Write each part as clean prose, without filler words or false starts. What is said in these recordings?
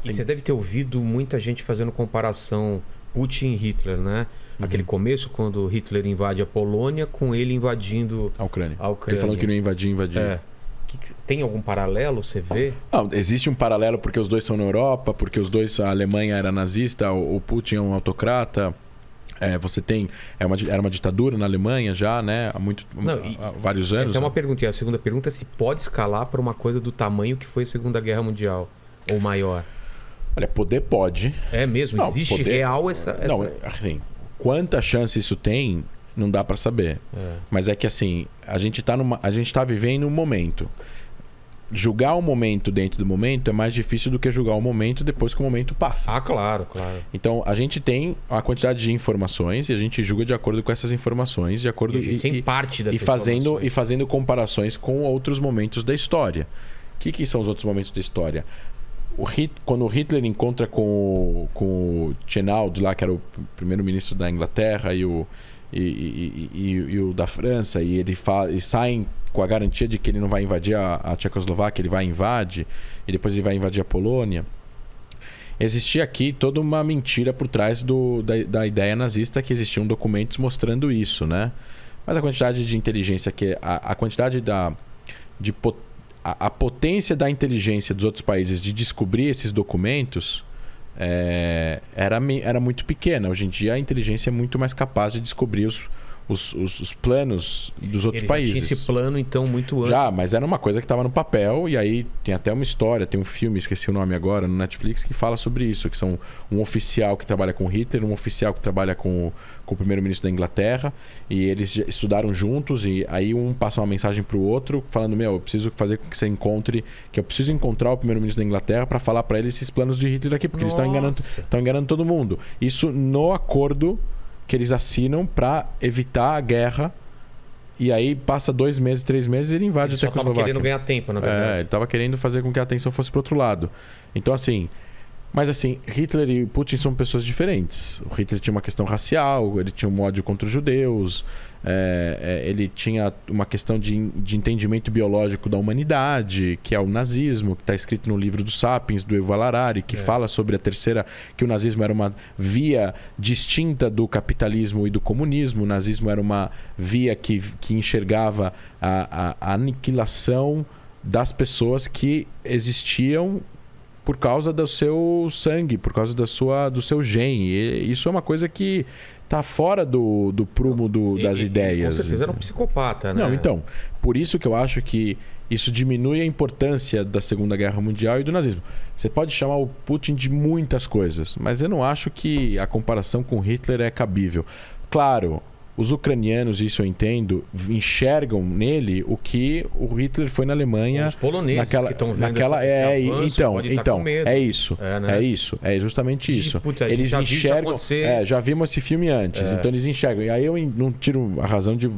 E você deve ter ouvido muita gente fazendo comparação Putin e Hitler, né? Aquele começo, quando Hitler invade a Polônia, com ele invadindo a Ucrânia. Ele falou que não ia invadir. Tem algum paralelo, você vê? Não, existe um paralelo porque os dois são na Europa, porque os dois, a Alemanha era nazista, o Putin é um autocrata. Você tem... Era uma ditadura na Alemanha já, né? Há vários anos. Essa é uma pergunta. E a segunda pergunta é se pode escalar para uma coisa do tamanho que foi a Segunda Guerra Mundial, ou maior. Olha, poder pode. É mesmo? Não, existe poder... real essa... Não, assim, quanta chance isso tem, não dá para saber. Mas é que assim, a gente tá vivendo um momento. Julgar o momento dentro do momento é mais difícil do que julgar o momento depois que o momento passa. Ah, claro. Então, a gente tem uma quantidade de informações e a gente julga de acordo com essas informações, de acordo tem parte dessas e fazendo comparações com outros momentos da história. O que são os outros momentos da história? Quando o Hitler encontra com o Chennault lá, que era o primeiro-ministro da Inglaterra e o da França, e eles saem com a garantia de que ele não vai invadir a Tchecoslováquia, ele vai invadir, e depois ele vai invadir a Polônia. Existia aqui toda uma mentira por trás da ideia nazista, que existiam documentos mostrando isso, né? Mas a quantidade de inteligência, a quantidade a potência da inteligência dos outros países de descobrir esses documentos era muito pequena. Hoje em dia a inteligência é muito mais capaz de descobrir os planos dos outros países. Tinha esse plano então muito antes. Já, mas era uma coisa que estava no papel, e aí tem até uma história, tem um filme, esqueci o nome agora, no Netflix, que fala sobre isso, que são um oficial que trabalha com Hitler, um oficial que trabalha com o primeiro-ministro da Inglaterra, e eles estudaram juntos, e aí um passa uma mensagem pro outro falando: eu preciso fazer com que você encontre, que eu preciso encontrar o primeiro-ministro da Inglaterra para falar para ele esses planos de Hitler aqui, porque eles estão enganando todo mundo. Isso no acordo que eles assinam para evitar a guerra. E aí passa 2 meses, 3 meses e ele invade a Tchecoslováquia. Ele estava querendo ganhar tempo, na verdade. Ele estava querendo fazer com que a atenção fosse para outro lado. Então, assim... Mas, assim, Hitler e Putin são pessoas diferentes. O Hitler tinha uma questão racial, ele tinha um ódio contra os judeus, ele tinha uma questão de entendimento biológico da humanidade, que é o nazismo, que está escrito no livro do Sapiens, do Yuval Harari, que fala sobre que o nazismo era uma via distinta do capitalismo e do comunismo. O nazismo era uma via que enxergava a aniquilação das pessoas que existiam por causa do seu sangue, por causa do seu gene. E isso é uma coisa que está fora do prumo das ideias. Com certeza era um psicopata, né? Não, então, por isso que eu acho que isso diminui a importância da Segunda Guerra Mundial e do nazismo. Você pode chamar o Putin de muitas coisas, mas eu não acho que a comparação com Hitler é cabível. Claro, os ucranianos, isso eu entendo, enxergam nele o que o Hitler foi na Alemanha. Os poloneses que estão vendo esse avanço, então é isso. Né? É justamente isso. Puta, eles enxergam. Já vimos esse filme antes, então eles enxergam. E aí eu não tiro a razão de...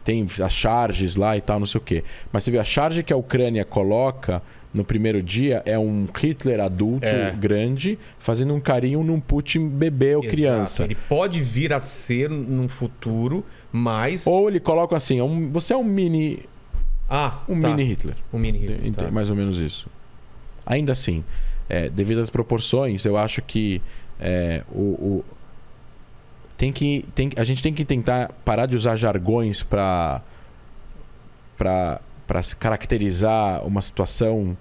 Tem as charges lá e tal, não sei o quê. Mas você vê, a charge que a Ucrânia coloca no primeiro dia é um Hitler adulto grande fazendo um carinho num Putin bebê ou criança. Ele pode vir a ser num futuro, mas... Ou ele coloca assim, você é um mini... mini Hitler. Um mini Hitler, tá. Mais ou menos isso. Ainda assim, devido às proporções, eu acho que a gente tem que tentar parar de usar jargões para caracterizar uma situação,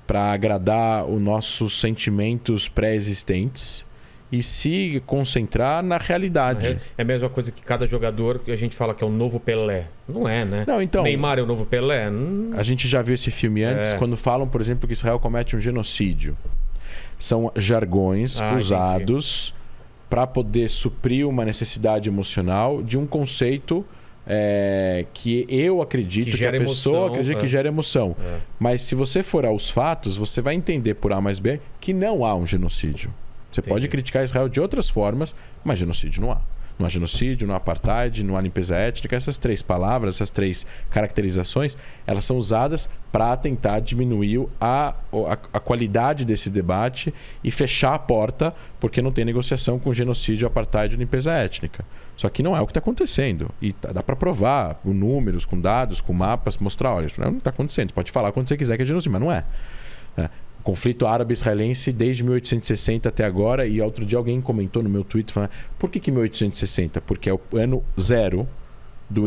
para agradar os nossos sentimentos pré-existentes e se concentrar na realidade. É a mesma coisa que cada jogador que a gente fala que é o novo Pelé. Não é, né? Não, então, Neymar é o novo Pelé? A gente já viu esse filme antes, quando falam, por exemplo, que Israel comete um genocídio. São jargões usados para poder suprir uma necessidade emocional de um conceito que eu acredito que a pessoa acredita que gera emoção. Mas se você for aos fatos, você vai entender por A mais B que não há um genocídio. Você pode criticar Israel de outras formas, mas genocídio não há. Não há genocídio, não há apartheid, não há limpeza étnica. Essas 3 palavras, essas 3 caracterizações, elas são usadas para tentar diminuir a qualidade desse debate e fechar a porta, porque não tem negociação com genocídio, apartheid e limpeza étnica. Só que não é o que está acontecendo. E dá para provar com números, com dados, com mapas, mostrar, olha, isso não está acontecendo. Você pode falar quando você quiser que é genocídio, mas não é. conflito árabe-israelense desde 1860 até agora. E outro dia alguém comentou no meu Twitter falando, por que 1860? Porque é o ano zero do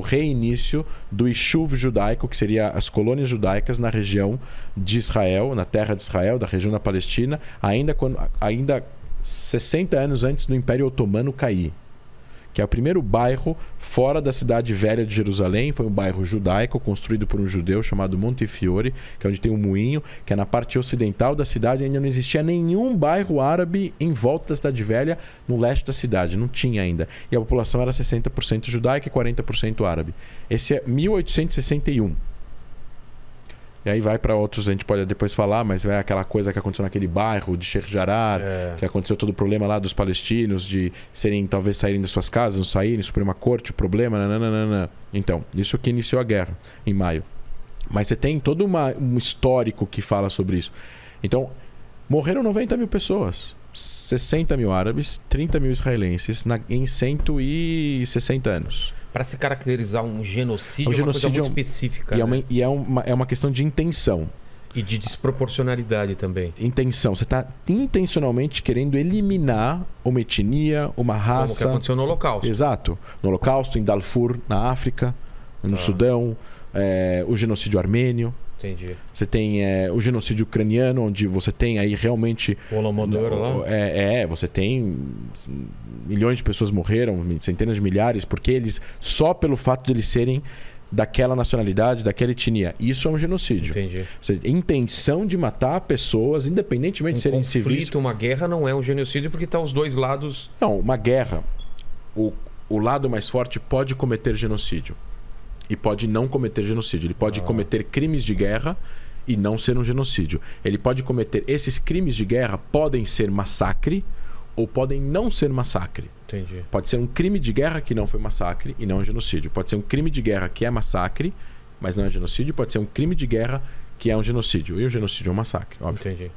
reinício do Ishuv judaico, que seria as colônias judaicas na região de Israel, na terra de Israel, da região da Palestina, ainda 60 anos antes do Império Otomano cair. Que é o primeiro bairro fora da cidade velha de Jerusalém. Foi um bairro judaico construído por um judeu chamado Montefiore, que é onde tem um moinho, que é na parte ocidental da cidade. Ainda não existia nenhum bairro árabe em volta da cidade velha, no leste da cidade. Não tinha ainda. E a população era 60% judaica e 40% árabe. Esse é 1861. E aí vai para outros, a gente pode depois falar, mas é aquela coisa que aconteceu naquele bairro de Sheikh Jarrah, que aconteceu todo o problema lá dos palestinos, de talvez saírem das suas casas, não saírem, Suprema Corte, o problema, nananana. Então, isso que iniciou a guerra, em maio. Mas você tem todo um histórico que fala sobre isso. Então, morreram 90 mil pessoas. 60 mil árabes, 30 mil israelenses em 160 anos. Para se caracterizar um genocídio, é uma coisa muito específica. E é uma questão de intenção. E de desproporcionalidade também. Intenção. Você está intencionalmente querendo eliminar uma etnia, uma raça. Como que aconteceu no Holocausto. Exato. No Holocausto, em Darfur, na África, no Sudão, o genocídio armênio. Entendi. Você tem o genocídio ucraniano, onde você tem aí realmente... O Holodomor lá? Você tem milhões de pessoas morreram, centenas de milhares, porque eles, só pelo fato de eles serem daquela nacionalidade, daquela etnia. Isso é um genocídio. Entendi. Intenção de matar pessoas, independentemente de serem civis. Um conflito, uma guerra não é um genocídio porque está os dois lados... Não, uma guerra, o lado mais forte pode cometer genocídio. E pode não cometer genocídio. Ele pode cometer crimes de guerra e não ser um genocídio. Ele pode cometer... Esses crimes de guerra podem ser massacre ou podem não ser massacre. Entendi. Pode ser um crime de guerra que não foi massacre e não é genocídio. Pode ser um crime de guerra que é massacre, mas não é genocídio. Pode ser um crime de guerra que é um genocídio. E o genocídio é um massacre, óbvio. Entendi.